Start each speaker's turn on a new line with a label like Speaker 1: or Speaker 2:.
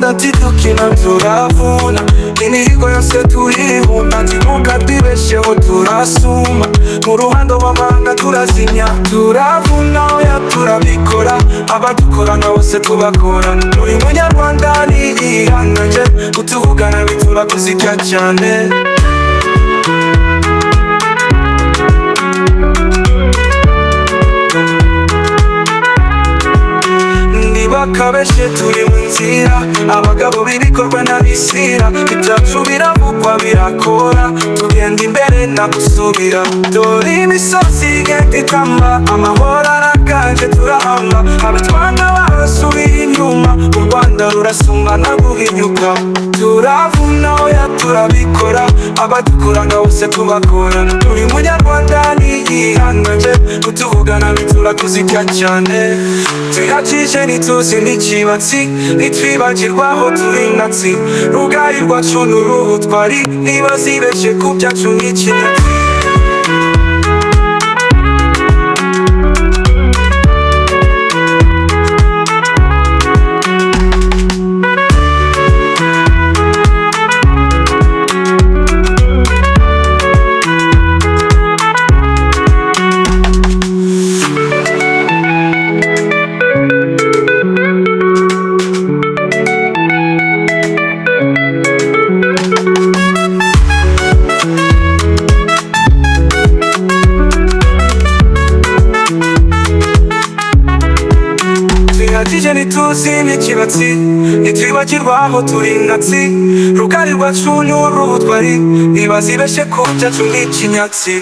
Speaker 1: ati dukina turavuna, imihigo yose tuyihunda, ntimuka twibesheho turasuma, mu ruhando w'amanga turazimya, turavuna oya turabikora, abadukorana bose tubakora, buri munyarwanda niyihanganje, kutuvugana bituma kuzirya cyane. Bakabeshe turi mu nzira, abagabo b'ibikorwa n'abisira, ibyacu biravugwa birakora, tugenda imbere nta gusubira. Dore imisozi igenda itamba, amahoro araganje turahamba, abatwana barasubiye inyuma, u Rwanda rurasumana guhinyuka. Turavuna oya turabikora, abadukorana bose tubakora, buri munyarwanda niyihanganje, kutuvugana bituma kuzirya cyane. Tuyakije ntituzi n'ikibatsi, ntitwibagirwaho turi natsi, rugari rwacu n'urubutwari, ntibazibeshe ku byacu nk'ikinyatsi. Tuyakije ntituzi n'ikibatsi, ntitwibagirwaho turi natsi, rugari rwacu n'urubutwari, ntibazibeshe ku byacu nk'ikinyatsi.